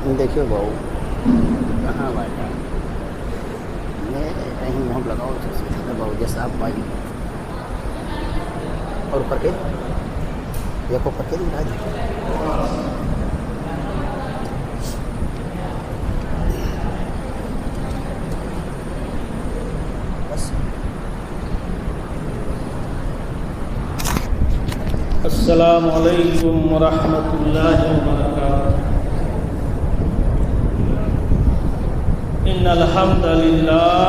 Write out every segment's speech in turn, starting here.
دیکھیے بہو کہاں بیٹھا میں کہیں وہاں لگاؤ بہو جیسا آپ بھائی اور اوپر کے ایک اوپر کے دکھا دی بس السلام علیکم ورحمۃ اللہ وبرکاتہ ان الحمد للہ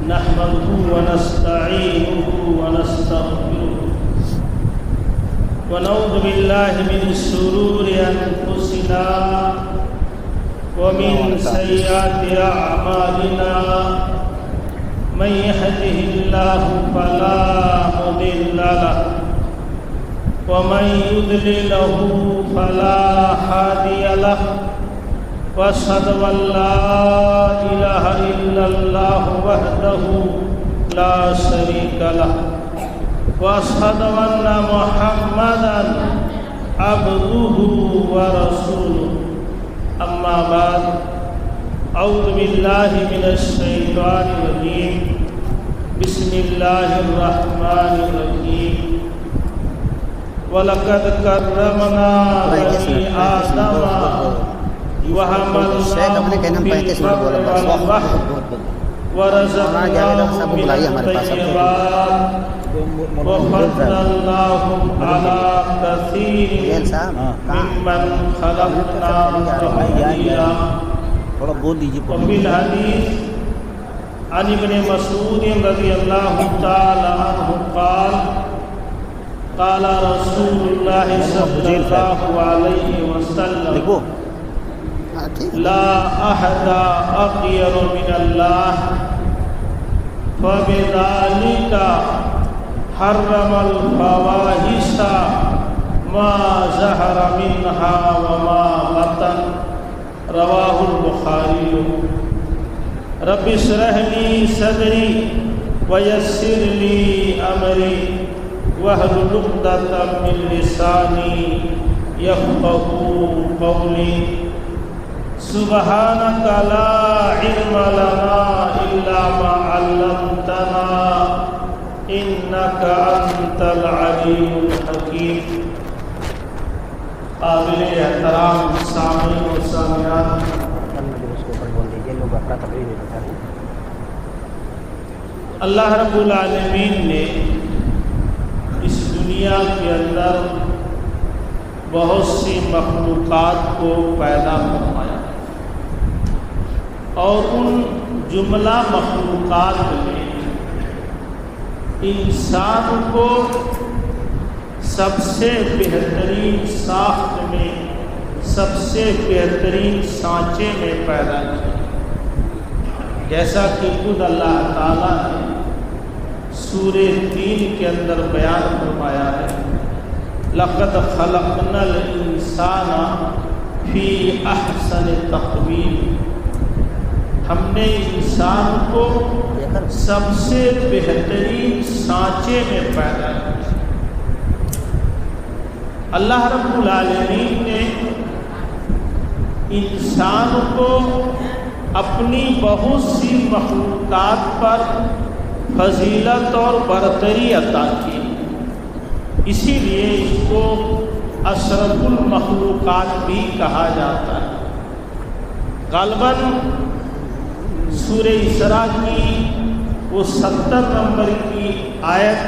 نحمده ونستعینه ونستغفره ونعوذ باللہ من شرور انفسنا ومن سیئات اعمالنا من يهده اللہ فلا مضل له ومن يضلله فلا هادي له واشهد ان لا اله الا الله وحده لا شريك له واشهد ان محمدا عبده ورسوله اما بعد اعوذ بالله من الشيطان الرجيم بسم الله الرحمن الرحيم وَلَقَدْ كَرَّمْنَا بَنِي آدَمَ وَحَمَلْنَاهُمْ فِي الْبَرِّ وَالْبَحْرِ وَرَزَقْنَاهُم مِّنَ الطَّيِّبَاتِ وَفَضَّلْنَاهُمْ عَلَىٰ كَثِيرٍ مِّمَّنْ خَلَقْنَا تَفْضِيلًا وفي الحديث عن ابن مسعود رضي الله تعالى عنه قال قال رسول اللہ صلی اللہ علیہ وسلم لا احد اغیر من اللہ فبذلك حرم الفواحش ما ظہر منها وما بطن رواہ البخاری رب اشرح لی صدری ویسر لی امری واحلل عقدۃ من لسانی یفقهوا قولی سبحانک لا علم لنا الا ما علمتنا انک انت العلیم الحکیم قابل احترام سامعین و سامعات، اللہ رب العالمین نے اس دنیا کے اندر بہت سی مخلوقات کو پیدا فرمایا اور ان جملہ مخلوقات میں انسان کو سب سے بہترین ساخت میں سب سے بہترین سانچے میں پیدا کیا، جیسا کہ خود اللہ تعالیٰ نے سورہ 3 کے اندر بیان فرمایا ہے لقد خلقنا الانسان فی احسن تقویم، ہم نے انسان کو سب سے بہترین سانچے میں پیدا کیا۔ اللہ رب العالمین نے انسان کو اپنی بہت سی مخلوقات پر فضیلت اور برتری عطا کی، اسی لیے اس کو اشرف المخلوقات بھی کہا جاتا ہے۔ غالباً سورہ اسراء کی وہ 70 نمبر کی آیت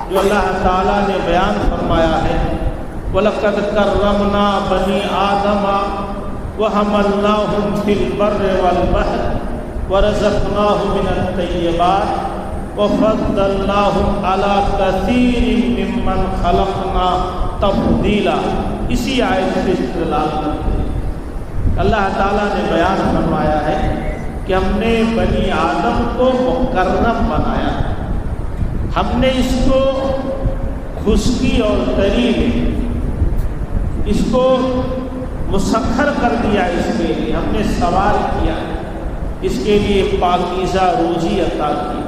جو اللہ تعالیٰ نے بیان فرمایا ہے وَلَقَدْ كَرَّمْنَا بَنِي آدَمَ وَحَمَلْنَاهُمْ فِي الْبَرِّ وَالْبَحْرِ وَرَزَقْنَاهُم مِّنَ الطَّيِّبَاتِ وَفَضَّلْنَاهُمْ عَلَىٰ كَثِيرٍ مِّمَّنْ خَلَقْنَا تَفْضِيلًا، اسی آیت سے استدلال کرتے ہیں۔ اللہ تعالیٰ نے بیان فرمایا ہے کہ ہم نے بنی آدم کو مکرم بنایا، ہم نے اس کو خشکی اور تری میں اس کو مسخر کر دیا، اس کے لیے ہم نے سوار کیا، اس کے لیے پاکیزہ روزی عطا کی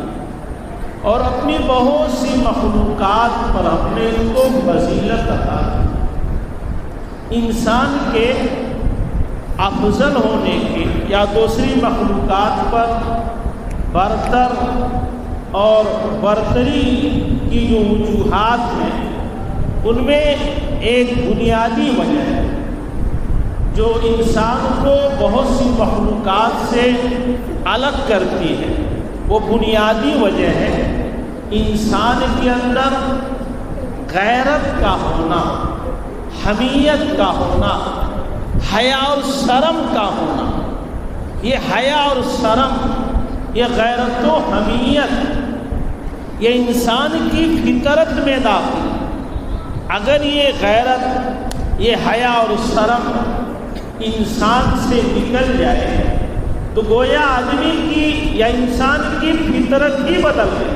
اور اپنی بہت سی مخلوقات پر ہم نے ان کو فضیلت عطا کی۔ انسان کے افضل ہونے کے یا دوسری مخلوقات پر برتر اور برتری کی جو وجوہات ہیں ان میں ایک بنیادی وجہ ہے جو انسان کو بہت سی مخلوقات سے الگ کرتی ہے، وہ بنیادی وجہ ہے انسان کے اندر غیرت کا ہونا، حمیت کا ہونا، حیا اور شرم کا ہونا۔ یہ حیا اور شرم، یہ غیرت و حمیت یہ انسان کی فطرت میں داخل۔ اگر یہ غیرت، یہ حیا اور شرم انسان سے نکل جائے تو گویا آدمی کی یا انسان کی فطرت ہی بدل گئی۔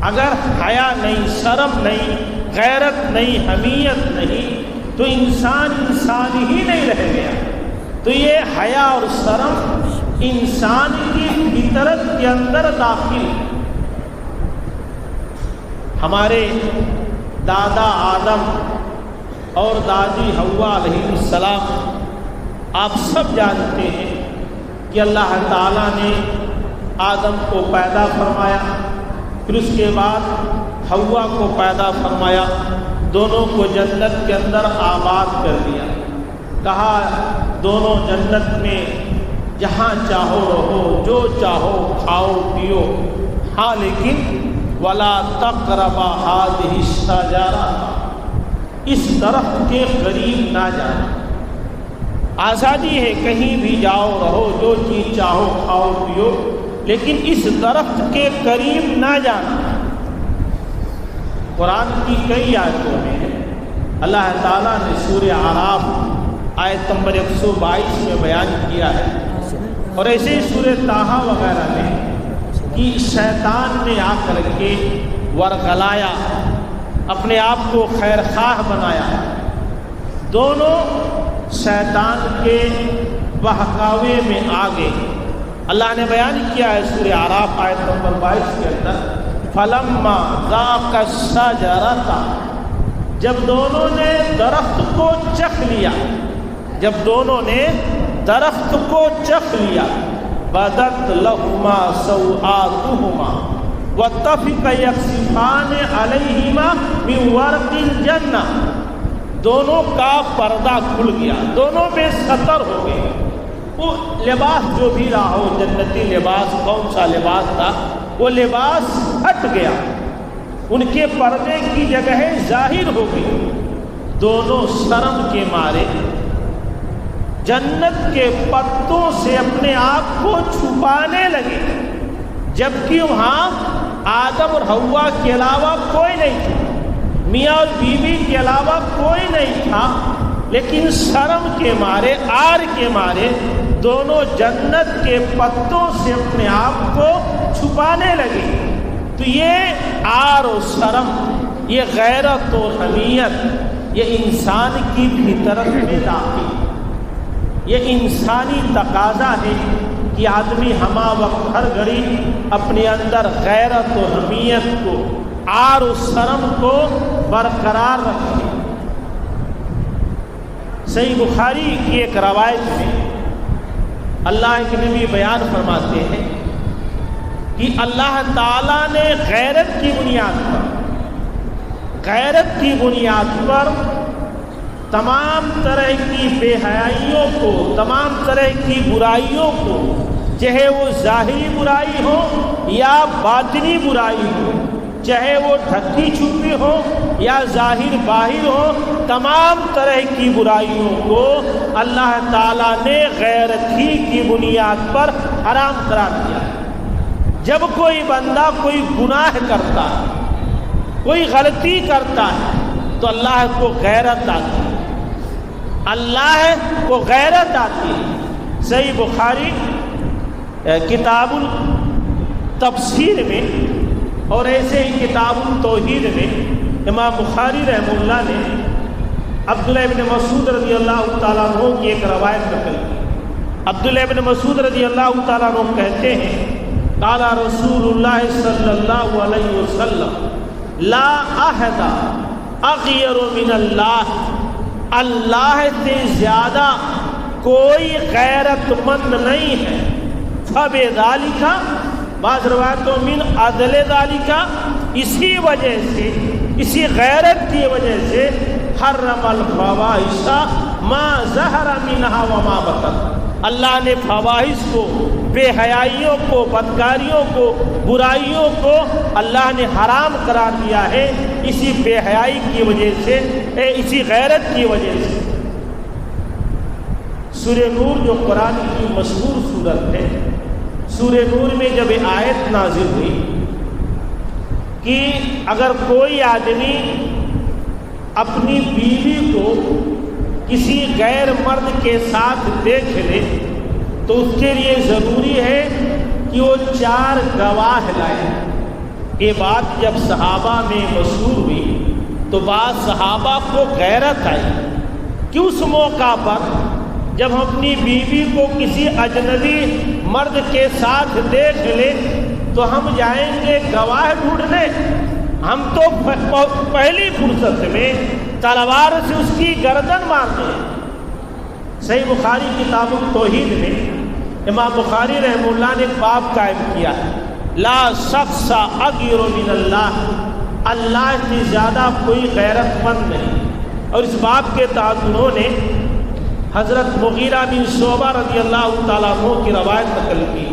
اگر حیا نہیں، شرم نہیں، غیرت نہیں، حمیت نہیں تو انسان ہی نہیں رہ گیا۔ تو یہ حیا اور شرم انسان کی فطرت کے اندر داخل۔ ہمارے دادا آدم اور دادی حوا علیہ السلام، آپ سب جانتے ہیں کہ اللہ تعالیٰ نے آدم کو پیدا فرمایا، پھر اس کے بعد حوا کو پیدا فرمایا، دونوں کو جنت کے اندر آباد کر دیا۔ کہا دونوں جنت میں جہاں چاہو رہو، جو چاہو کھاؤ پیو، ہاں لیکن وَلَا تَقْرَبَا هَٰذِهِ الشَّجَرَةَ، اس درخت کے قریب نہ جانا۔ آزادی ہے، کہیں بھی جاؤ رہو، جو چیز چاہو کھاؤ پیو، لیکن اس درخت کے قریب نہ جانا۔ قرآن کی کئی آیتوں میں اللہ تعالیٰ نے سورہ اعراف آیت نمبر 122 میں بیان کیا ہے، اور ایسے ہی سورہ طٰہٰ وغیرہ میں کہ شیطان نے آ کر کے ورغلایا، اپنے آپ کو خیر خواہ بنایا۔ دونوں شیطان کے بہکاوے میں آ گئے۔ اللہ نے بیان کیا ہے سورہ اعراف آیت نمبر 22 کے اندر، فَلَمَّا ذَاقَ الشَّجَرَةَ، جب دونوں نے درخت کو چکھ لیا، جب دونوں نے درخت کو چکھ لیا، بدت لہما سوآتہما واتفقا یخصفان علیہما من ورق الجنہ، دونوں کا پردہ کھل گیا، دونوں بے ستر ہو گئے۔ وہ لباس جو بھی رہا ہو، جنتی لباس کون سا لباس تھا، وہ لباس ہٹ گیا، ان کے پردے کی جگہیں ظاہر ہو گئی۔ دونوں شرم کے مارے جنت کے پتوں سے اپنے آپ کو چھپانے لگے، جبکہ وہاں آدم اور حوا کے علاوہ کوئی نہیں تھا، میاں اور بیوی کے علاوہ کوئی نہیں تھا، لیکن شرم کے مارے، آر کے مارے دونوں جنت کے پتوں سے اپنے آپ کو چھپانے لگے۔ تو یہ آر و شرم، یہ غیرت و حمیت، یہ انسان کی فطرت میں داخل، یہ انسانی تقاضا ہے کہ آدمی ہمہ وقت ہر گھڑی اپنے اندر غیرت و حمیت کو، آر و شرم کو برقرار رکھے۔ صحیح بخاری کی ایک روایت میں اللہ کے نبی بیان فرماتے ہیں کہ اللہ تعالیٰ نے غیرت کی بنیاد پر تمام طرح کی بے حیائیوں کو، تمام طرح کی برائیوں کو، چاہے وہ ظاہری برائی ہو یا باطنی برائی ہو، چاہے وہ ڈھکی چھپی ہو یا ظاہر باہر ہو، تمام طرح کی برائیوں کو اللہ تعالیٰ نے غیرت ہی کی بنیاد پر حرام قرار دیا۔ جب کوئی بندہ کوئی گناہ کرتا ہے، کوئی غلطی کرتا ہے، تو اللہ کو غیرت آتی ہے، اللہ کو غیرت آتی ہے۔ صحیح بخاری کتاب التفسیر میں اور ایسے ہی کتاب التوحید میں امام بخاری رحمہ اللہ نے عبداللہ ابن مسعود رضی اللہ تعالیٰ عنہ کی ایک روایت نقل کی۔ عبداللہ ابن مسعود رضی اللہ تعالیٰ عنہ کہتے ہیں، قال رسول اللہ صلی اللہ علیہ وسلم لا احد اغیر من اللہ، اللہ سے زیادہ کوئی غیرت مند نہیں ہے، فبذالک، بعض روایتوں من عدل ذالک، اسی وجہ سے، اسی غیرت کی وجہ سے حرم الفواحش ما ظہر منہا وما بطن، اللہ نے فواحش کو، بے حیائیوں کو، بدکاریوں کو، برائیوں کو اللہ نے حرام قرار دیا ہے، اسی بے حیائی کی وجہ سے، اسی غیرت کی وجہ سے۔ سورہ نور جو قرآن کی مشہور سورت ہے، سورہ نور میں جب یہ آیت نازل ہوئی کہ اگر کوئی آدمی اپنی بیوی کو کسی غیر مرد کے ساتھ دیکھ لے تو اس کے لیے ضروری ہے کہ وہ 4 گواہ لائے۔ یہ بات جب صحابہ میں مشہور ہوئی تو بعض صحابہ کو غیرت آئی کہ اس موقع پر جب ہم اپنی بیوی کو کسی اجنبی مرد کے ساتھ دیکھ لیں تو ہم جائیں گے گواہ ڈھونڈنے، ہم تو پہلی فرصت میں تلوار سے اس کی گردن مارتے ہیں۔ صحیح بخاری کتاب التوحید میں امام بخاری رحمہ اللہ نے ایک باب قائم کیا ہے، لا شخص اغیر من اللہ، اللہ سے زیادہ کوئی غیرت مند نہیں۔ اور اس باب کے تحت انہوں نے حضرت مغیرہ بن شعبہ رضی اللہ تعالیٰ عنہ کی روایت نقل کی۔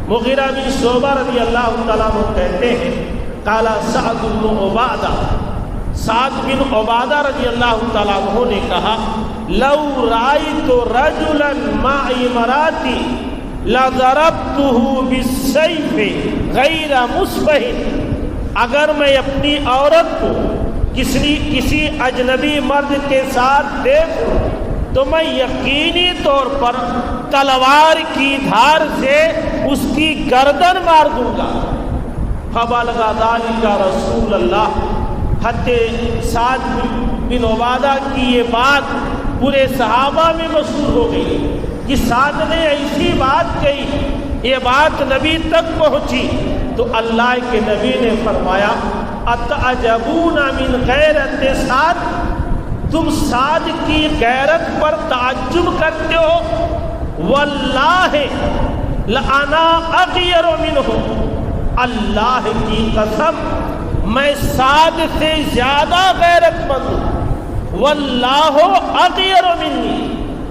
مغیرہ بن شعبہ رضی اللہ تعالیٰ عنہ کہتے ہیں، قال سعد بن عبادہ، سعد بن عبادہ رضی اللہ تعالیٰ عنہ نے کہا، لو رأیت رجلا مع امراتی لضربته بالسیف غیر مصبح، اگر میں اپنی عورت کو کسی اجنبی مرد کے ساتھ دیکھوں تو میں یقینی طور پر تلوار کی دھار سے اس کی گردن مار دوں گا۔ فبلغ ذلک رسول اللہ، حضرت سعد بن عبادہ کی یہ بات پورے صحابہ میں مشہور ہو گئی کہ سعد نے ایسی بات کہی، یہ بات نبی تک پہنچی تو اللہ کے نبی نے فرمایا، اتعجبون من غیرت سعد، تم سعد کی غیرت پر تعجب کرتے ہو، واللہ لأنا اغیر منہ، اللہ کی قسم میں سعد سے زیادہ غیرت مند ہوں، واللہ اغیر منی،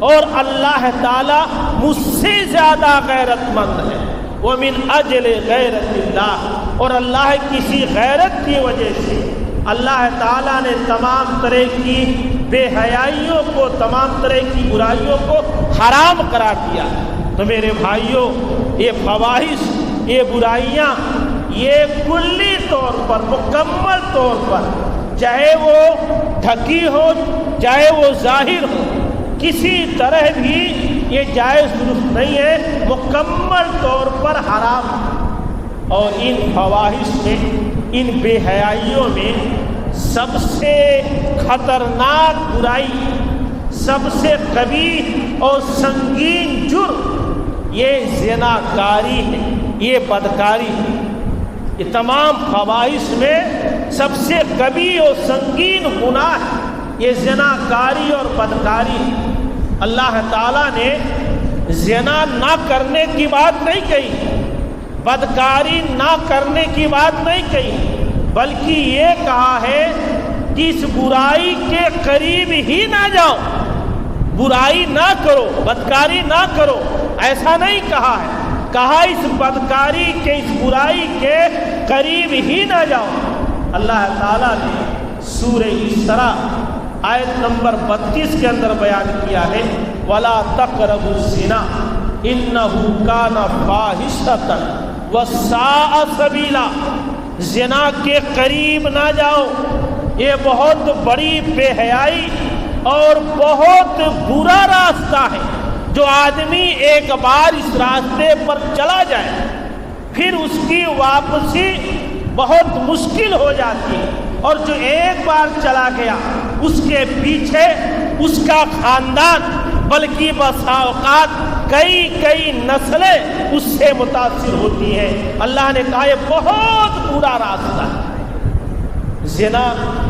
اور اللہ تعالیٰ مجھ سے زیادہ غیرت مند ہے، ومن اجل غیرت اللہ، اور اللہ کسی غیرت کی وجہ سے اللہ تعالیٰ نے تمام طرح کی بے حیائیوں کو، تمام طرح کی برائیوں کو حرام قرار دیا۔ تو میرے بھائیوں، یہ فواحش، یہ برائیاں، یہ کلی طور پر، مکمل طور پر، چاہے وہ ڈھکی ہو چاہے وہ ظاہر ہو، کسی طرح بھی یہ جائز درست نہیں ہے، مکمل طور پر حرام۔ اور ان فواحش میں، ان بے حیائیوں میں سب سے خطرناک برائی، سب سے قبیح اور سنگین جرم یہ زنا کاری ہے، یہ بدکاری ہے۔ یہ تمام فواحش میں سب سے قبیح اور سنگین گناہ ہے، یہ زنا کاری اور بدکاری ہے۔ اللہ تعالیٰ نے زنا نہ کرنے کی بات نہیں کہی، بدکاری نہ کرنے کی بات نہیں کہی، بلکہ یہ کہا ہے کہ اس برائی کے قریب ہی نہ جاؤ، برائی نہ کرو، بدکاری نہ کرو، ایسا نہیں کہا ہے، کہا اس بدکاری کے، اس برائی کے قریب ہی نہ جاؤ۔ اللہ تعالیٰ نے سورہ اسراء آیت نمبر 32 کے اندر بیان کیا ہے، وَلَا تَقْرَبُوا الزِّنَا إِنَّهُ كَانَ فَاحِشَةً وَسَاءَ سَبِيلًا، زنا کے قریب نہ جاؤ، یہ بہت بڑی بے حیائی اور بہت برا راستہ ہے۔ جو آدمی ایک بار اس راستے پر چلا جائے پھر اس کی واپسی بہت مشکل ہو جاتی ہے، اور جو ایک بار چلا گیا اس کے پیچھے اس کا خاندان، بلکہ بسا اوقات کئی نسلیں اس سے متاثر ہوتی ہیں۔ اللہ نے کہا یہ بہت برا راستہ ہے۔ زنا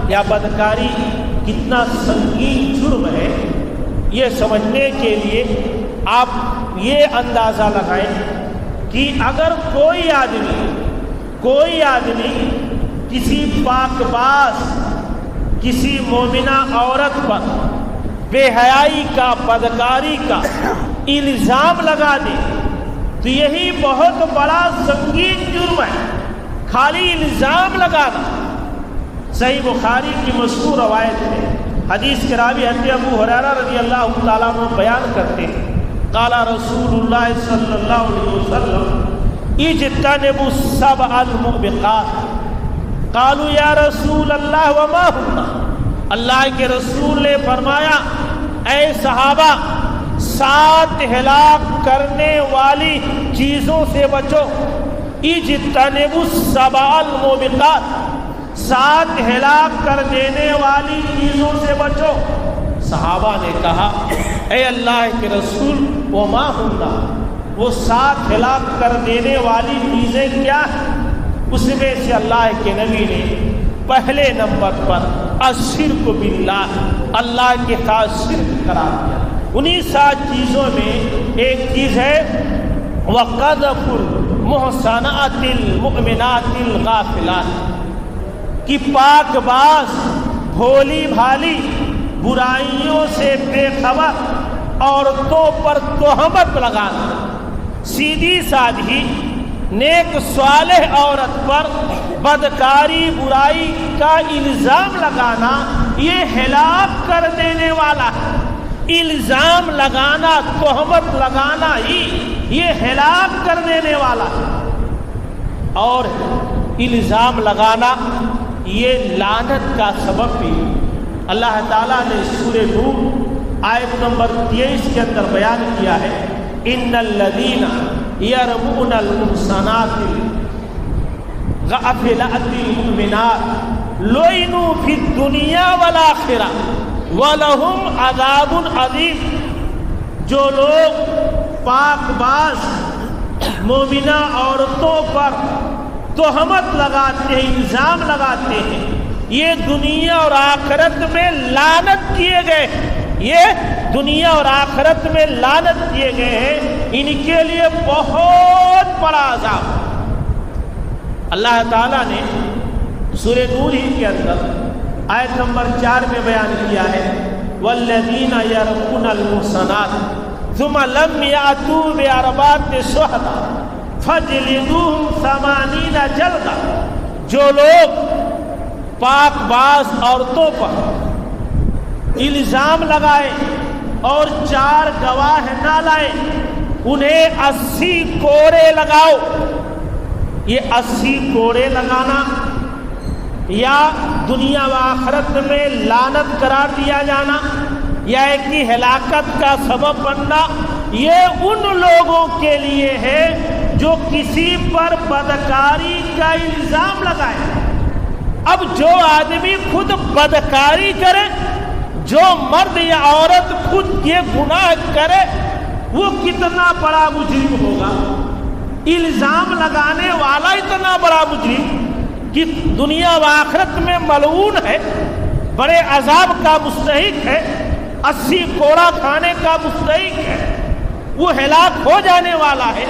یا بدکاری کتنا سنگین جرم ہے، یہ سمجھنے کے لیے آپ یہ اندازہ لگائیں کہ اگر کوئی آدمی کسی پاک باز کسی مومنہ عورت پر بے حیائی کا بدکاری کا الزام لگا دے تو یہی بہت بڑا سنگین جرم ہے، خالی الزام لگانا۔ صحیح بخاری کی مشہور روایت ہے، حدیث کے راوی حضرت ابو ہریرہ رضی اللہ تعالیٰ عنہ بیان کرتے ہیں، قال رسول اللہ صلی اللہ علیہ وسلم اجتنبوا السبع الموبقات، قالوا یا رسول اللہ وما ہن، اللہ کے رسول نے فرمایا اے صحابہ 7 ہلاک کرنے والی چیزوں سے بچو، اجتنبوا السبع الموبقات، 7 ہلاک کر دینے والی چیزوں سے بچو۔ صحابہ نے کہا اے اللہ کے رسول وما ہن، وہ 7 ہلاک کر دینے والی چیزیں کیا ہیں؟ اس میں سے اللہ کے نبی نے پہلے نمبر پر الشرک باللہ، اللہ کے ساتھ شرک قرار دیا۔ انہی 7 چیزوں میں ایک چیز ہے وَقَذْفُ الْمُحْصَنَاتِ الْمُؤْمِنَاتِ الْغَافِلَاتِ، کہ پاک باز بھولی بھالی برائیوں سے بے خبر عورتوں پر تہمت لگانا، سیدھی سادھی نیک صالح عورت پر بدکاری برائی کا الزام لگانا، یہ ہلاک کر دینے والا ہے۔ الزام لگانا، تہمت لگانا ہی یہ ہلاک کر دینے والا ہے، اور الزام لگانا یہ لعنت کا سبب بھی۔ اللہ تعالیٰ نے سورہ نور آیت نمبر 23 کے اندر بیان کیا ہے، ان الذین یرمون المحصنات الغافلات المؤمنات لعنوا فی الدنیا والآخرہ وَلَهُمْ عَذَابٌ عَظِيمٌ، جو لوگ پاک باز مومنہ عورتوں پر تہمت لگاتے ہیں، الزام لگاتے ہیں، یہ دنیا اور آخرت میں لعنت کیے گئے، یہ دنیا اور آخرت میں لعنت کیے گئے ہیں، ان کے لیے بہت بڑا عذاب۔ اللہ تعالیٰ نے سورہ نور ہی کے اندر آیت نمبر 4 میں بیان کیا ہے، والذین یرمون المحصنات ثم لم یأتوا بأربعۃ شہداء فاجلدوہم 80 جلدہ، جو لوگ پاک باز عورتوں پر الزام لگائے اور 4 گواہ نہ لائے، انہیں 80 کوڑے لگاؤ۔ یہ 80 کوڑے لگانا یا دنیا و آخرت میں لعنت قرار دیا جانا یا ایک کی ہلاکت کا سبب بننا، یہ ان لوگوں کے لیے ہے جو کسی پر بدکاری کا الزام لگائے۔ اب جو آدمی خود بدکاری کرے، جو مرد یا عورت خود یہ گناہ کرے، وہ کتنا بڑا مجرم ہوگا۔ الزام لگانے والا اتنا بڑا مجرم کہ دنیا و آخرت میں ملعون ہے، بڑے عذاب کا مستحق ہے، 80 کوڑا کھانے کا مستحق ہے، وہ ہلاک ہو جانے والا ہے۔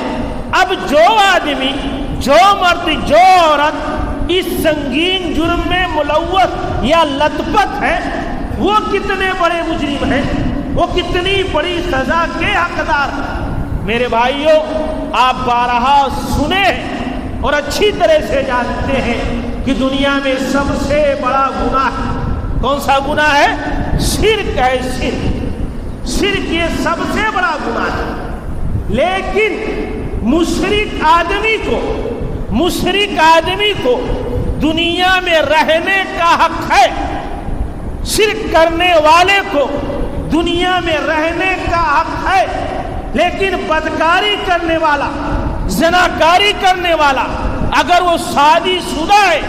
اب جو آدمی، جو مرد، جو عورت اس سنگین جرم میں ملوث یا لطپت ہے، وہ کتنے بڑے مجرم ہیں، وہ کتنی بڑی سزا کے حقدار ہیں۔ میرے بھائیوں، آپ بارہا سنے اور اچھی طرح سے جانتے ہیں کہ دنیا میں سب سے بڑا گناہ کون سا گناہ ہے؟ شرک ہے۔ شرک یہ سب سے بڑا گناہ ہے، لیکن مشرک آدمی کو دنیا میں رہنے کا حق ہے۔ شرک کرنے والے کو دنیا میں رہنے کا حق ہے، لیکن بدکاری کرنے والا، زناکاری کرنے والا اگر وہ شادی شدہ ہے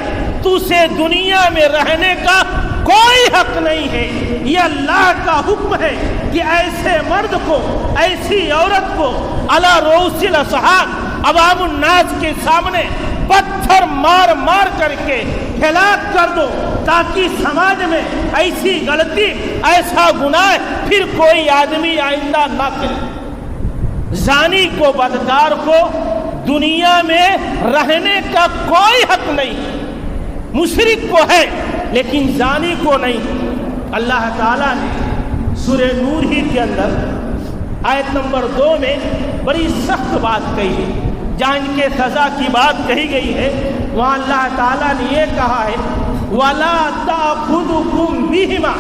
تو اسے دنیا میں رہنے کا کوئی حق نہیں ہے۔ یہ اللہ کا حکم ہے کہ ایسے مرد کو، ایسی عورت کو علی رؤوس الاصحاب عوام الناس کے سامنے پتھر مار مار کر کے ہلاک کر دو تاکہ سماج میں ایسی غلطی ایسا گناہ پھر کوئی آدمی آئندہ نہ کرے۔ زانی کو بدکار کو دنیا میں رہنے کا کوئی حق نہیں، مشرک کو ہے لیکن زانی کو نہیں۔ اللہ تعالیٰ نے سورہ نور ہی کے اندر آیت نمبر 2 میں بڑی سخت بات کہی ہے، جہاں ان کے سزا کی بات کہی گئی ہے وہاں اللہ تعالیٰ نے یہ کہا ہے وَلَا تَأْخُذُكُمْ بِهِمَا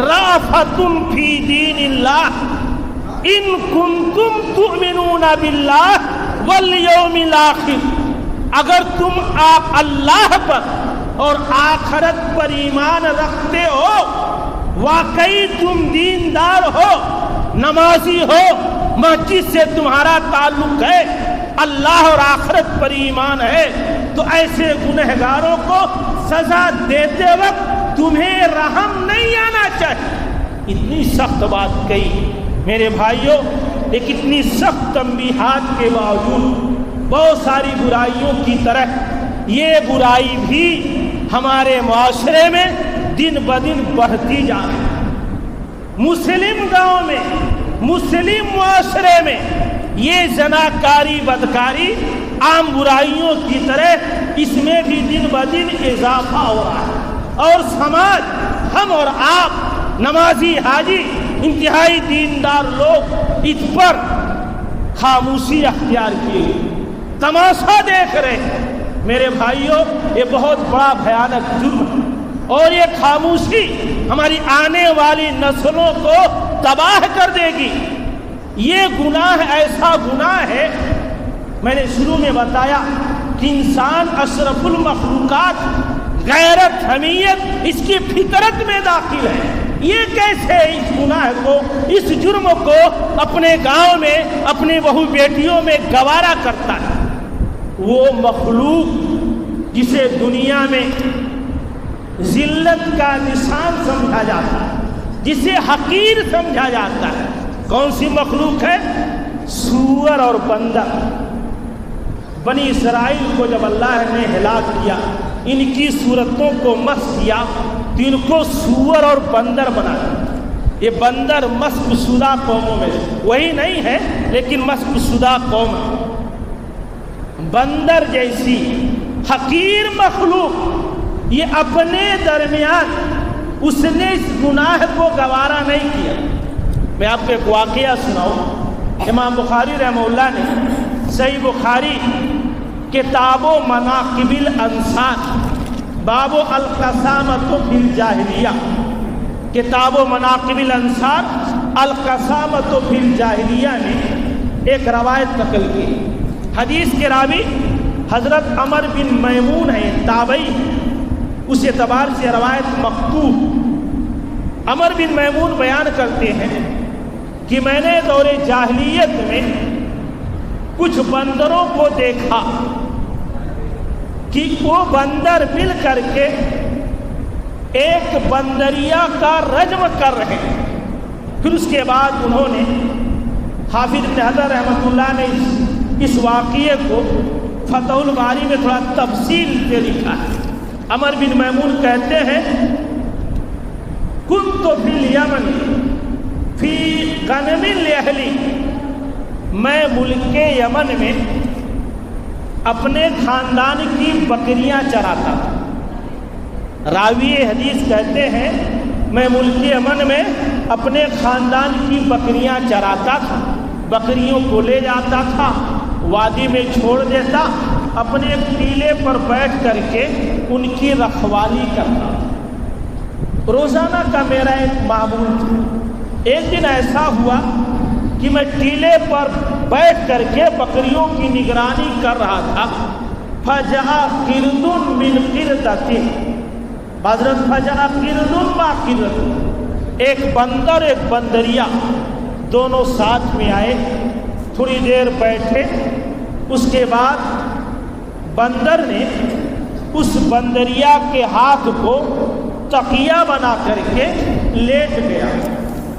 رَأْفَةٌ فِي دِينِ اللَّهِ إِن كُنتُمْ تُؤْمِنُونَ بِاللَّهِ وَالْيَوْمِ الْآخِرِ، اگر تم اللہ پر اور آخرت پر ایمان رکھتے ہو، واقعی تم دیندار ہو، نمازی ہو، مسجد سے تمہارا تعلق ہے، اللہ اور آخرت پر ایمان ہے، تو ایسے گنہگاروں کو سزا دیتے وقت تمہیں رحم نہیں آنا چاہیے۔ اتنی سخت بات کہی میرے بھائیوں، ایک اتنی سخت تنبیہات کے باوجود بہت ساری برائیوں کی طرح یہ برائی بھی ہمارے معاشرے میں دن بدن بڑھتی جا رہی ہے۔ مسلم گاؤں میں، مسلم معاشرے میں یہ زناکاری بدکاری عام برائیوں کی طرح اس میں بھی دن بدن اضافہ ہو رہا ہے، اور سماج، ہم اور آپ نمازی حاجی انتہائی دیندار لوگ اس پر خاموشی اختیار کیے، تماشا دیکھ رہے ہیں۔ میرے بھائیوں، یہ بہت بڑا بھیانک جرم ہے، اور یہ خاموشی ہماری آنے والی نسلوں کو تباہ کر دے گی۔ یہ گناہ ایسا گناہ ہے، میں نے شروع میں بتایا کہ انسان اشرف المخلوقات، غیرت، حمیت اس کی فطرت میں داخل ہے۔ یہ کیسے اس گناہ کو، اس جرم کو اپنے گاؤں میں، اپنے بہو بیٹیوں میں گوارا کرتا ہے؟ وہ مخلوق جسے دنیا میں ذلت کا نشان سمجھا جاتا ہے، جسے حقیر سمجھا جاتا ہے، کون سی مخلوق ہے؟ سور اور بندر۔ بنی اسرائیل کو جب اللہ نے ہلاک کیا، ان کی صورتوں کو مسخ کیا تو ان کو سور اور بندر بنا دیا۔ یہ بندر مسخ شدہ قوموں میں وہی نہیں ہے، لیکن مسخ شدہ قوم ہے۔ بندر جیسی حقیر مخلوق، یہ اپنے درمیان اس نے اس گناہ کو گوارا نہیں کیا۔ میں آپ کو ایک واقعہ سناؤں۔ امام بخاری رحمہ اللہ نے صحیح بخاری کتاب و مناقب الانصار باب القسامۃ فی الجاہلیہ، کتاب و مناقب الانصار القسامۃ فی الجاہلیہ نے ایک روایت نقل کی۔ حدیث کے راوی حضرت عمر بن میمون ہے، تابعی، اس اعتبار سے روایت مقطوع۔ عمر بن میمون بیان کرتے ہیں کہ میں نے دور جاہلیت میں کچھ بندروں کو دیکھا کہ وہ بندر مل کر کے ایک بندریا کا رجم کر رہے ہیں۔ پھر اس کے بعد انہوں نے، حافظ ابن حجر رحمۃ اللہ نے اس واقعے کو فتح الباری میں تھوڑا تفصیل سے لکھا ہے۔ عمر بن میمون کہتے ہیں کنت فی الیمن فی غنم لاہلی، میں ملک یمن میں اپنے خاندان کی بکریاں چراتا تھا۔ راوی حدیث کہتے ہیں میں ملک یمن میں اپنے خاندان کی بکریاں چراتا تھا، بکریوں کو لے جاتا تھا، وادی میں چھوڑ دیتا، اپنے ٹیلے پر بیٹھ کر کے ان کی رکھوالی کرتا تھا۔ روزانہ کا میرا ایک معمول تھا۔ ایک دن ایسا ہوا کہ میں ٹیلے پر بیٹھ کر کے بکریوں کی نگرانی کر رہا تھا۔ فجاء قرد من قردۃ، حضرت فجاء قرد ما قردۃ، ایک بندر ایک بندریا دونوں ساتھ میں آئے، تھوڑی دیر بیٹھے، اس کے بعد بندر نے اس بندریا کے ہاتھ کو تکیہ بنا کر کے لیٹ گیا،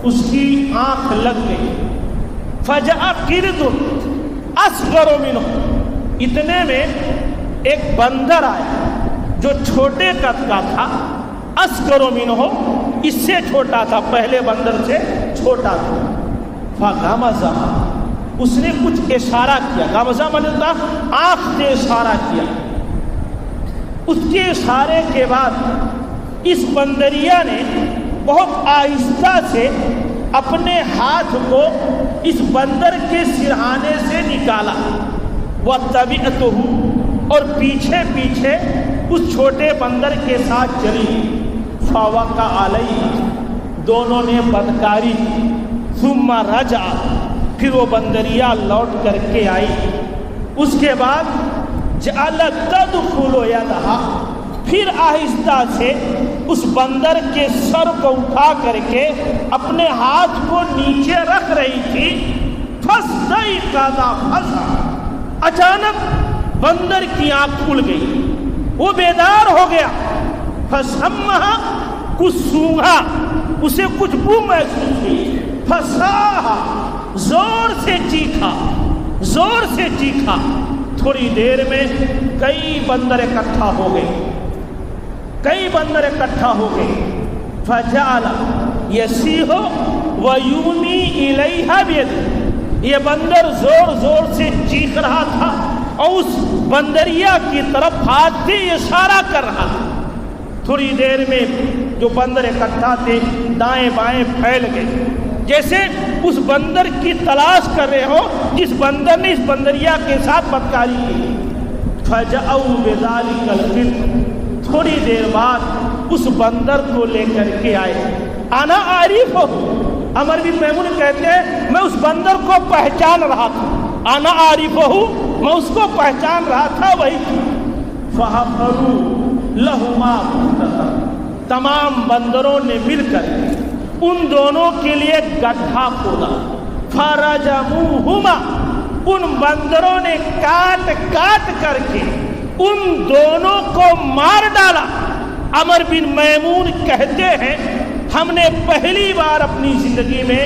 اس کی آنکھ لگ گئی۔ فجاء قرد اصغر منہ، اتنے میں ایک بندر آیا جو چھوٹے قد کا تھا، اصغر منہ، اس سے چھوٹا تھا، پہلے بندر سے چھوٹا تھا، فغمزہ، اس نے کچھ اشارہ کیا، غمزہ مطلب آنکھ سے اشارہ کیا، اس کے اشارے کے بعد اس بندریا نے بہت آہستہ سے اپنے ہاتھ کو اس بندر کے سرہانے سے نکالا، وَتَبِعْتُهُ، اور پیچھے پیچھے اس چھوٹے بندر کے ساتھ چلی، فَوَقَعَ عَلَيْهِ، دونوں نے بدکاری کی، ثُمَّ رَجَعَ، پھر وہ بندریا لوٹ کر کے آئی، اس کے بعد جَعَلَتْ تَدْخُلُ يَدَهَا، پھر آہستہ سے اس بندر کے سر کو اٹھا کر کے اپنے ہاتھ کو نیچے رکھ رہی تھی، فَاسْتَيْقَظَ فَزَعَ، اچانک بندر کی آنکھ کھل گئی، وہ بیدار ہو گیا، فَسَمَّهَا، کچھ سونگھا، اسے کچھ بو محسوس ہوئی، فَصَاحَ، زور سے چیخا، زور سے چیخا، تھوڑی دیر میں کئی بندر اکٹھا ہو گئے، کئی بندر اکٹھا ہو گئے، فَجَعَلَ يَسِيحُ وَيُومِي إِلَيْهَا بِيَدِهِ، یہ بندر زور زور سے چیخ رہا تھا اور اس بندریا کی طرف ہاتھ سے اشارہ کر رہا تھا۔ تھوڑی دیر میں جو بندر اکٹھا تھے دائیں بائیں پھیل گئے، جیسے اس بندر کی تلاش کر رہے ہو جس بندر نے اس بندریا کے ساتھ بدکاری کی۔ فَجَأَوْا بِذَلِكَ الْقِرْدِ، تھوڑی دیر بعد اس بندر کو لے کر کے آئے، انا عارفہ، عمر بن میمون کہتے ہیں میں اس بندر کو پہچان رہا تھا، انا عارفہ، میں اس کو پہچان رہا تھا، وہی فَحَفَرُوا لَهُمَا، تمام بندروں نے مل کر ان دونوں کے لیے گڈھا کھودا، فَرَجَمُوهُمَا، ان بندروں نے کاٹ کاٹ کر کے ان دونوں کو مار ڈالا۔ عمر بن میمون کہتے ہیں ہم نے پہلی بار اپنی زندگی میں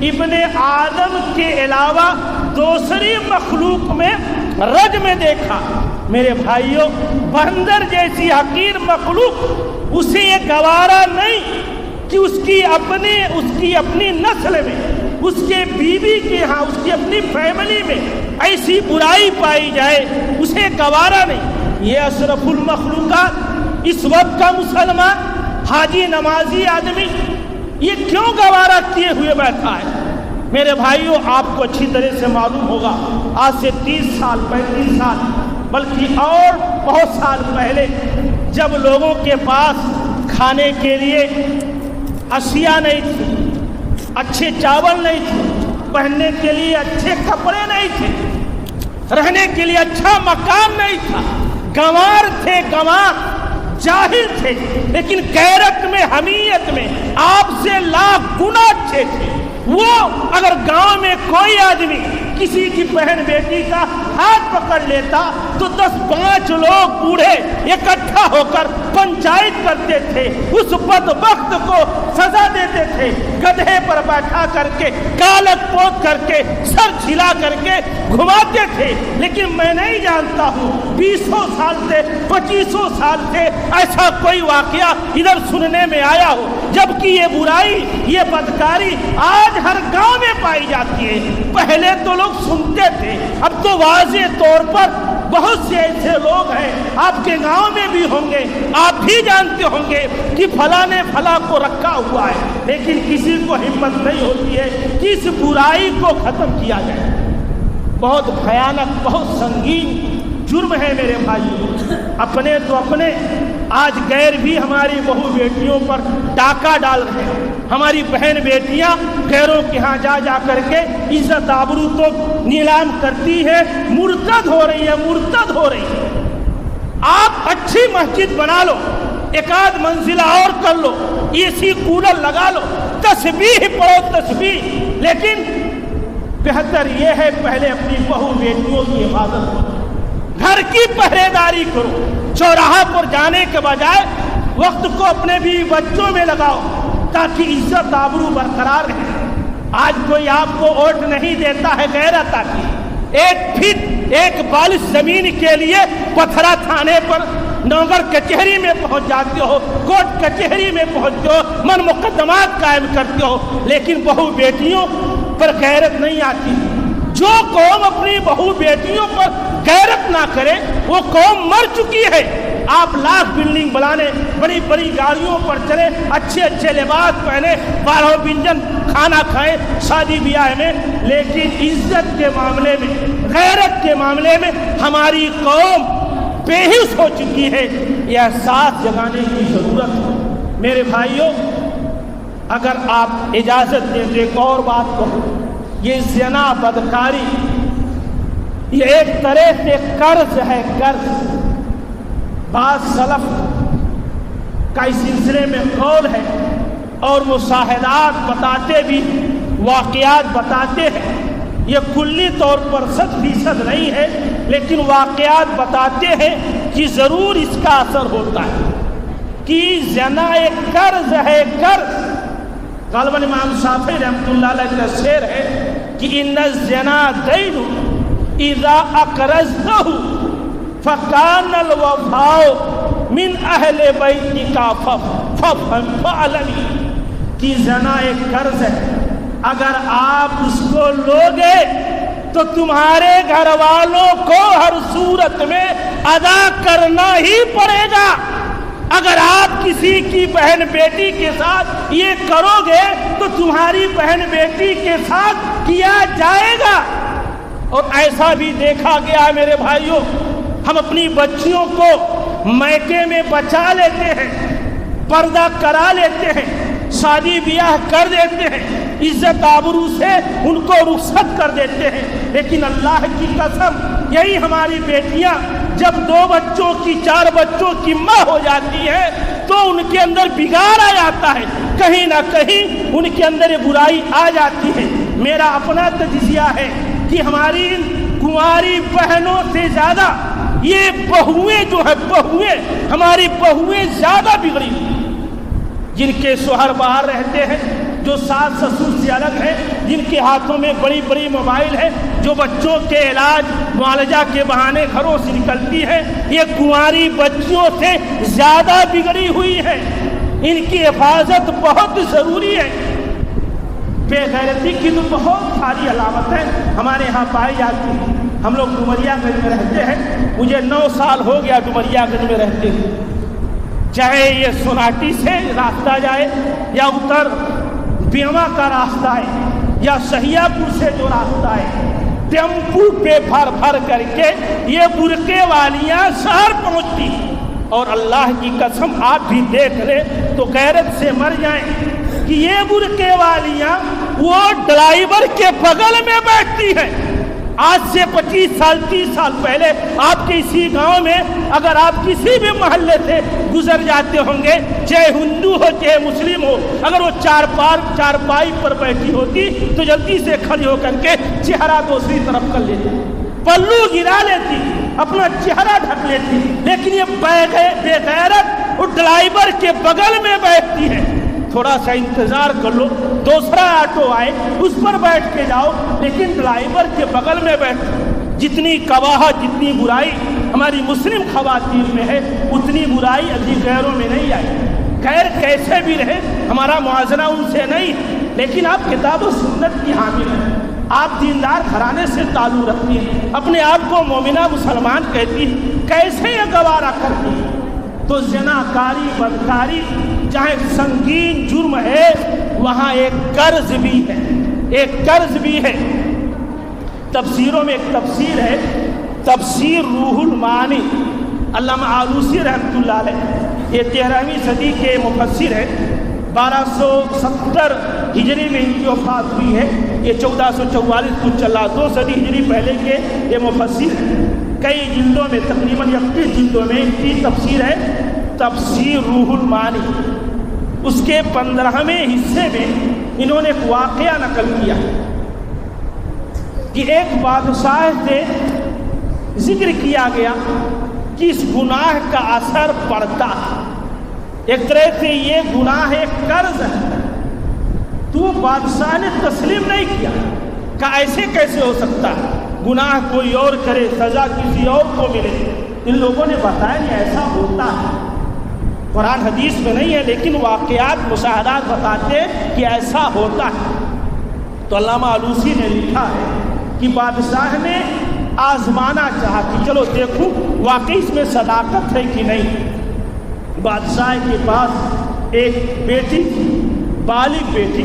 ابن آدم کے علاوہ دوسری مخلوق میں رجم دیکھا۔ میرے بھائیوں، بندر جیسی حقیر مخلوق اسے یہ گوارا نہیں کہ اس کی اپنی نسل میں، اس کے بیوی کے ہاں، اس کی اپنی فیملی میں ایسی برائی پائی جائے، اسے گوارا نہیں۔ یہ اشرف المخلوقات، اس وقت کا مسلمان حاجی نمازی آدمی یہ کیوں گوارا کیے ہوئے بیٹھا ہے؟ میرے بھائیوں، آپ کو اچھی طرح سے معلوم ہوگا، آج سے 30 سال 35 سال بلکہ اور بہت سال پہلے جب لوگوں کے پاس کھانے کے لیے اشیاء نہیں تھی، اچھے چاول نہیں تھے، پہننے کے لیے اچھے کپڑے نہیں تھے، رہنے کے لیے اچھا مکان نہیں تھا، گنوار تھے، گنوار جاہل تھے، لیکن غیرت میں، حمیت میں آپ سے لاکھ گنا اچھے تھے۔ وہ اگر گاؤں میں کوئی آدمی کسی کی بہن بیٹی کا ہاتھ پکڑ لیتا تو 10-5 لوگ بوڑھے اکٹھا ہو کر پنچایت کرتے تھے، اس بدبخت کو سزا دیتے تھے، گدھے پر بیٹھا کر کے، کالک پوت کر کے، سر چھلا کر کے گھماتے تھے۔ لیکن میں نہیں جانتا ہوں 20 سال سے 25 سال سے ایسا کوئی واقعہ ادھر سننے میں آیا ہو، جبکہ یہ برائی، یہ بدکاری آج ہر گاؤں میں پائی جاتی ہے۔ پہلے تو لوگ سنتے تھے، اب تو واضح طور پر بہت سے ایسے لوگ ہیں، آپ کے گاؤں میں بھی ہوں گے، آپ بھی جانتے ہوں گے کہ فلاں نے فلاں کو رکھا ہوا ہے، لیکن کسی کو ہمت نہیں ہوتی ہے کہ اس برائی کو ختم کیا جائے۔ بہت بھیانک، بہت سنگین جرم ہے میرے بھائی۔ اپنے تو اپنے، آج غیر بھی ہماری بہو بیٹیوں پر ڈاکہ ڈال رہے ہیں، ہماری بہن بیٹیاں غیروں کے ہاں جا کر کے عزت آبرو تو نیلام کرتی ہے، مرتد ہو رہی ہے، مرتد ہو رہی ہے۔ آپ اچھی مسجد بنا لو، ایک آدھ منزلہ اور کر لو، AC کولر لگا لو، تسبیح پڑھو تسبیح، لیکن بہتر یہ ہے پہلے اپنی بہو بیٹیوں کی حفاظت کرو، گھر کی پہرے داری کرو، چوراہا پر جانے کے بجائے وقت کو اپنے بھی بچوں میں لگاؤ تاکہ عزت آبرو برقرار رہے۔ آج کوئی آپ کو ووٹ نہیں دیتا ہے غیرت کی، 8 فٹ ایک بالش زمین کے لیے پتھرا تھانے پر نوگر کچہری میں پہنچ جاتے ہو، کوٹ کچہری میں پہنچتے ہو، من مقدمات قائم کرتے ہو، لیکن بہو بیٹیوں پر غیرت نہیں آتی۔ جو قوم اپنی بہو بیٹیوں پر غیرت نہ کرے وہ قوم مر چکی ہے۔ آپ لاکھ بلڈنگ بنانے، بڑی بڑی گاڑیوں پر چلے، اچھے اچھے لباس پہنے، 12 وجبن کھانا کھائیں شادی بیاہ میں، لیکن عزت کے معاملے میں، غیرت کے معاملے میں ہماری قوم بے حس ہو چکی ہے۔ یہ احساس جگانے کی ضرورت ہے۔ میرے بھائیوں، اگر آپ اجازت دیں تو ایک اور بات کہوں، یہ زنا، بدکاری، یہ ایک طرح سے قرض ہے، قرض۔ بعض سلف کا اس سلسلے میں قول ہے اور مشاہدات بتاتے بھی، واقعات بتاتے ہیں، یہ کلی طور پر 100% نہیں ہے، لیکن واقعات بتاتے ہیں کہ ضرور اس کا اثر ہوتا ہے کہ زنا ایک قرض ہے، قرض۔ غالباً امام شافعی رحمۃ اللہ علیہ کا شعر ہے کہ ان الزنا دین اذا اقرضته فکان الوفاء من اہل بیتک فعلنی، کہ زنا ایک قرض ہے، اگر آپ اس کو لوگے تو تمہارے گھر والوں کو ہر صورت میں ادا کرنا ہی پڑے گا۔ اگر آپ کسی کی بہن بیٹی کے ساتھ یہ کرو گے تو تمہاری بہن بیٹی کے ساتھ کیا جائے گا۔ اور ایسا بھی دیکھا گیا ہے میرے بھائیوں، ہم اپنی بچیوں کو میکے میں بچا لیتے ہیں، پردہ کرا لیتے ہیں، شادی بیاہ کر دیتے ہیں، عزت آبرو سے ان کو رخصت کر دیتے ہیں، لیکن اللہ کی قسم یہی ہماری بیٹیاں جب 2 بچوں کی 4 بچوں کی ماں ہو جاتی ہے تو ان کے اندر بگاڑ آ جاتا ہے، کہیں نہ کہیں ان کے اندر برائی آ جاتی ہے۔ میرا اپنا تجزیہ ہے کہ ہماری کنواری بہنوں سے زیادہ یہ بہویں جو ہے، بہویں، ہماری بہویں زیادہ بگڑی، جن کے شوہر باہر رہتے ہیں، جو ساس سسر سے الگ ہیں، جن کے ہاتھوں میں بڑی بڑی موبائل ہے، جو بچوں کے علاج معالجہ کے بہانے گھروں سے نکلتی ہے، یہ کنواری بچیوں سے زیادہ بگڑی ہوئی ہے۔ ان کی حفاظت بہت ضروری ہے۔ بے غیرتی کی تو بہت ساری علامتیں ہمارے ہاں پائی جاتی ہیں۔ ہم لوگ ڈومریا گنج میں رہتے ہیں، مجھے 9 سال ہو گیا ڈومریا گنج میں رہتے ہیں، چاہے یہ سوناٹی سے راستہ جائے یا اتر بیما کا راستہ ہے یا شہیا پور سے جو راستہ ہے، ٹیمپو پہ بھر بھر کر کے یہ برقعے والیاں شہر پہنچتی، اور اللہ کی قسم آپ بھی دیکھ لیں تو غیرت سے مر جائیں کہ یہ برقعے والیاں وہ ڈرائیور کے بغل میں بیٹھتی ہیں۔ آج سے 25 سال 30 سال پہلے آپ کے اسی گاؤں میں اگر آپ کسی بھی محلے سے گزر جاتے ہوں گے، چاہے ہندو ہو چاہے مسلم ہو، اگر وہ چارپائی پر بیٹھی ہوتی تو جلدی سے کھڑی ہو کر کے چہرہ دوسری طرف کر لیتی، پلو گرا لیتی، اپنا چہرہ ڈھک لیتی، لیکن یہ بے غیرت وہ ڈرائیور کے بغل میں بیٹھتی ہے۔ تھوڑا سا انتظار کر لو، دوسرا آٹو آئے اس پر بیٹھ کے جاؤ، لیکن ڈرائیور کے بغل میں بیٹھ۔ جتنی قباحت، جتنی برائی ہماری مسلم خواتین میں ہے، اتنی برائی ابھی غیروں میں نہیں آئی۔ غیر کیسے بھی رہے، ہمارا موازنہ ان سے نہیں، لیکن آپ کتاب و سنت کی حامل ہیں، آپ دیندار گھرانے سے تعلق رکھتی ہیں، اپنے آپ کو مومنہ مسلمان کہتی ہیں، کیسے یہ گوارا کرتی ہیں؟ تو زنا کاری، بدکاری جہاں ایک سنگین جرم ہے، وہاں ایک قرض بھی ہے، ایک قرض بھی ہے۔ تفسیروں میں ایک تفسیر ہے، تفسیر روح المعانی، علامہ آلوسی رحمۃ اللہ علیہ، یہ 13ویں صدی کے مفسر ہے، 1270 ہجری میں ان کی وفات ہوئی ہے، یہ 1444 کچھ چلا، 2 صدی ہجری پہلے کے یہ مفسر ہے۔ کئی جلدوں میں، تقریباً 31 جلدوں میں ان کی تفسیر ہے، تفسیر روح المعانی۔ اس کے 15ویں حصے میں انہوں نے ایک واقعہ نقل کیا کہ ایک بادشاہ سے ذکر کیا گیا کہ اس گناہ کا اثر پڑتا ہے، ایک طرح سے یہ گناہ ایک قرض ہے، تو بادشاہ نے تسلیم نہیں کیا، کہ ایسے کیسے ہو سکتا ہے؟ گناہ کوئی اور کرے سزا کسی اور کو ملے. ان لوگوں نے بتایا نہیں ایسا ہوتا ہے. قرآن حدیث میں نہیں ہے لیکن واقعات مشاہدات بتاتے ہیں کہ ایسا ہوتا ہے. تو علامہ آلوسی نے لکھا ہے کہ بادشاہ نے آزمانا چاہا کہ چلو دیکھوں واقعی اس میں صداقت ہے کہ نہیں. بادشاہ کے پاس ایک بیٹی تھی، بالغ بیٹی،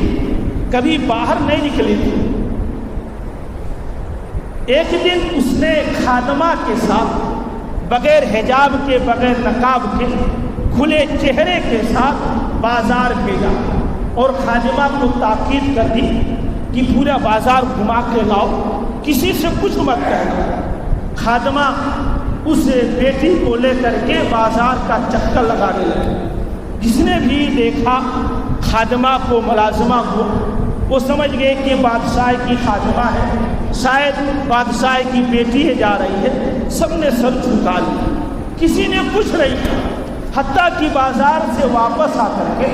کبھی باہر نہیں نکلی تھی. ایک دن اس نے خادمہ کے ساتھ بغیر حجاب کے، بغیر نقاب کے، کھلے چہرے کے ساتھ بازار بھیجا اور خادمہ کو تاکید کر دی کہ پورا بازار گھما کے لاؤ، کسی سے کچھ مت کہنا. خادمہ اس بیٹی کو لے کر کے بازار کا چکر لگانے لگے. جس نے بھی دیکھا خادمہ کو، ملازمہ کو، وہ سمجھ گئے کہ بادشاہ کی خادمہ ہے، شاید بادشاہ کی بیٹی ہے جا رہی ہے. سب نے سر جھکا لیا، کسی نے کچھ نہیں کہا. حتیٰ کہ بازار سے واپس آ کر کے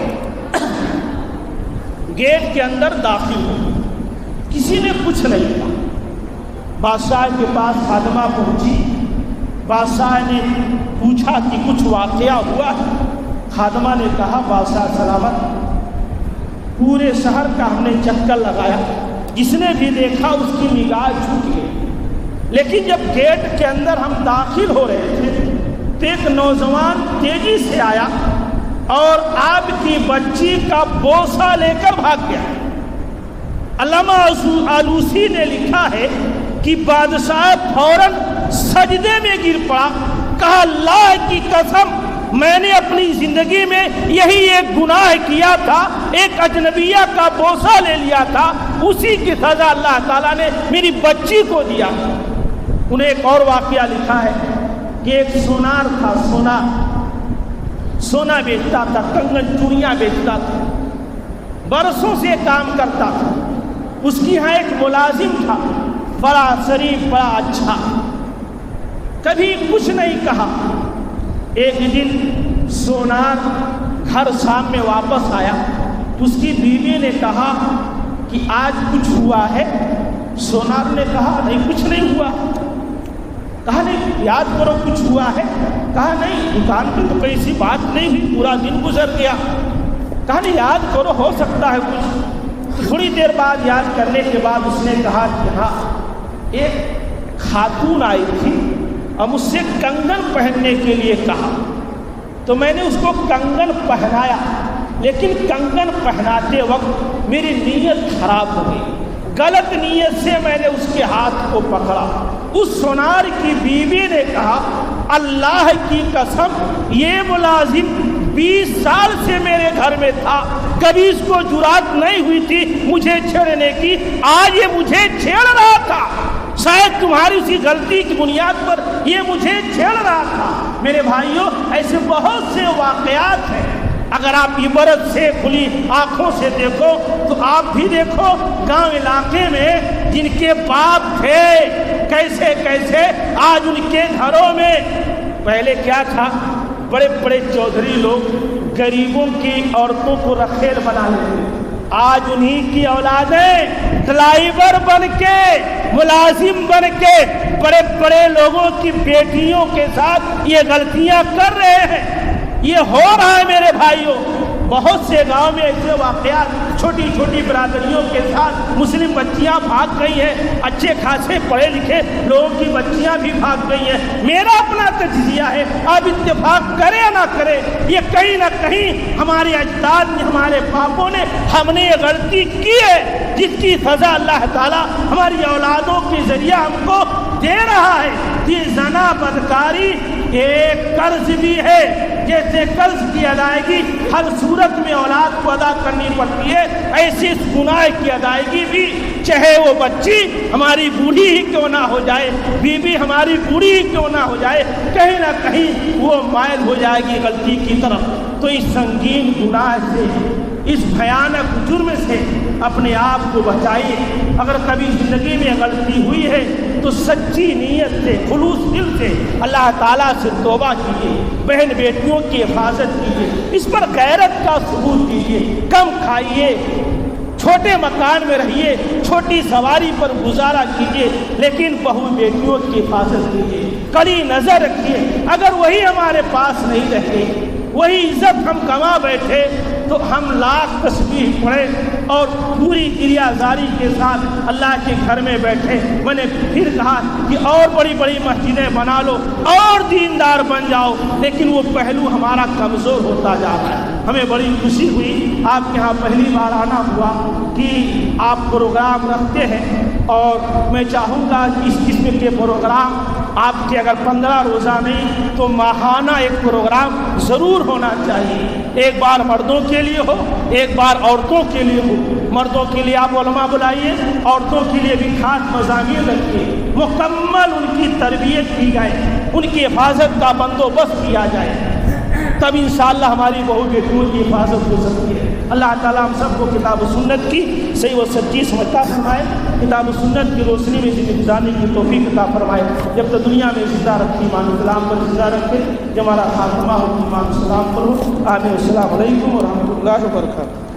گیٹ کے اندر داخل ہوئی، کسی نے کچھ نہیں کہا. بادشاہ کے پاس خادمہ پہنچی. بادشاہ نے پوچھا کہ کچھ واقعہ ہوا. خادمہ نے کہا بادشاہ سلامت، پورے شہر کا ہم نے چکر لگایا، جس نے بھی دیکھا اس کی نگاہ جھک گئی. لیکن جب گیٹ کے اندر ہم داخل ہو رہے تھے تو ایک نوجوان تیزی سے آیا اور آپ کی بچی کا بوسہ لے کر بھاگ گیا. علامہ آلوسی نے لکھا ہے کہ بادشاہ فوراً سجدے میں گر پڑا، کہا اللہ کی قسم میں نے اپنی زندگی میں یہی ایک گناہ کیا تھا، ایک اجنبیہ کا بوسہ لے لیا تھا، اسی کی سزا اللہ تعالیٰ نے میری بچی کو دیا. انہیں ایک اور واقعہ لکھا ہے کہ ایک سونار تھا، سونا بیچتا تھا، کنگن چوڑیاں بیچتا تھا، برسوں سے کام کرتا تھا. اس کی یہاں ایک ملازم تھا، بڑا شریف، بڑا اچھا، کبھی کچھ نہیں کہا. ایک دن سونار گھر شام میں واپس آیا تو اس کی بیوی نے کہا کہ آج کچھ ہوا ہے؟ سونار نے کہا نہیں کچھ نہیں ہوا. کہا نہیں یاد کرو کچھ ہوا ہے؟ کہا نہیں دکان پہ تو کوئی ایسی بات نہیں ہوئی، پورا دن گزر گیا. کہا نہیں یاد کرو ہو سکتا ہے کچھ. تھوڑی دیر بعد یاد کرنے کے بعد اس نے کہا کہ ہاں ایک خاتون آئی تھی اور مجھ سے کنگن پہننے کے لیے کہا تو میں نے اس کو کنگن پہنایا، لیکن کنگن پہناتے وقت میری نیت خراب ہو گئی، غلط نیت سے میں نے اس کے ہاتھ کو پکڑا. اس سونار کی بیوی نے کہا اللہ کی قسم یہ ملازم 20 سال سے میرے گھر میں تھا، کبھی اس کو جرات نہیں ہوئی تھی مجھے چھیڑنے کی، آج یہ مجھے چھیڑ رہا تھا. شاید تمہاری اسی غلطی کی بنیاد پر یہ مجھے چھیڑ رہا تھا. میرے بھائیوں ایسے بہت سے واقعات ہیں، اگر آپ عبرت سے کھلی آنکھوں سے دیکھو تو آپ بھی دیکھو گاؤں علاقے میں جن کے باپ تھے کیسے کیسے آج ان کے گھروں میں، پہلے کیا تھا بڑے بڑے چودھری لوگ غریبوں کی عورتوں کو رکھیل بنا لیتے، آج انہی کی اولادیں ڈرائیور بن کے، ملازم بن کے بڑے بڑے لوگوں کی بیٹیوں کے ساتھ یہ غلطیاں کر رہے ہیں. یہ ہو رہا ہے میرے بھائیوں. بہت سے گاؤں میں ایسے واقعات، چھوٹی چھوٹی برادریوں کے ساتھ مسلم بچیاں بھاگ گئی ہیں، اچھے خاصے پڑھے لکھے لوگوں کی بچیاں بھی بھاگ گئی ہیں. میرا اپنا تجزیہ ہے، آپ اتفاق کریں یا نہ کریں، یہ کہیں نہ کہیں ہمارے اجداد نے، ہمارے باپوں نے، ہم نے یہ غلطی کی ہے جس کی سزا اللہ تعالیٰ ہماری اولادوں کے ذریعہ ہم کو دے رہا ہے. یہ زنا بدکاری ایک قرض بھی ہے، جیسے قرض کی ادائیگی ہر صورت میں اولاد کو ادا کرنی پڑتی ہے، ایسی اس گناہ کی ادائیگی بھی، چاہے وہ بچی ہماری بوڑھی ہی کیوں نہ ہو جائے، بیوی ہماری بوڑھی ہی کیوں نہ ہو جائے، کہیں نہ کہیں وہ مائل ہو جائے گی غلطی کی طرف. تو اس سنگین گناہ سے، اس بھیانک جرم سے اپنے آپ کو بچائیے. اگر کبھی زندگی میں غلطی ہوئی ہے تو سچی نیت سے، خلوص دل سے اللہ تعالیٰ سے توبہ کیجیے، بہن بیٹیوں کی حفاظت کیجیے، اس پر غیرت کا ثبوت کیجیے، کم کھائیے، چھوٹے مکان میں رہیے، چھوٹی سواری پر گزارا کیجیے، لیکن بہو بیٹیوں کی حفاظت کیجیے، کڑی نظر رکھیے۔ اگر وہی ہمارے پاس نہیں رہے، وہی عزت ہم کما بیٹھے، تو ہم لاکھ تسبیح پڑھیں اور پوری کریازاری کے ساتھ اللہ کے گھر میں بیٹھے۔ میں نے پھر کہا کہ اور بڑی بڑی مسجدیں بنا لو اور دیندار بن جاؤ، لیکن وہ پہلو ہمارا کمزور ہوتا جا رہا ہے۔ ہمیں بڑی خوشی ہوئی، آپ کے ہاں پہلی بار آنا ہوا کہ آپ پروگرام رکھتے ہیں، اور میں چاہوں گا کہ اس قسم کے پروگرام آپ کے اگر 15 روزہ نہیں تو ماہانہ ایک پروگرام ضرور ہونا چاہیے۔ ایک بار مردوں کے لیے ہو، ایک بار عورتوں کے لیے ہو۔ مردوں کے لیے آپ علماء بلائیے، عورتوں کے لیے بھی خاص مضامین رکھیے، مکمل ان کی تربیت کی جائے، ان کی حفاظت کا بندوبست کیا جائے، تب انشاءاللہ ہماری بہو بیٹیوں کی حفاظت ہو سکتی ہے۔ اللہ تعالیٰ ہم سب کو کتاب و سنت کی صحیح و سچی سمجھتا فرمائے، کتاب و سنت کی روشنی میں زندگی گزارنے کی توفیق عطا فرمائے۔ جب تک دنیا میں زندہ رکھی ایمان اسلام پر زندہ رکھے، جب ہمارا خاتمہ ہو ایمان اسلام پر ہو۔ آمین۔ السلام علیکم ورحمۃ اللہ وبرکاتہ۔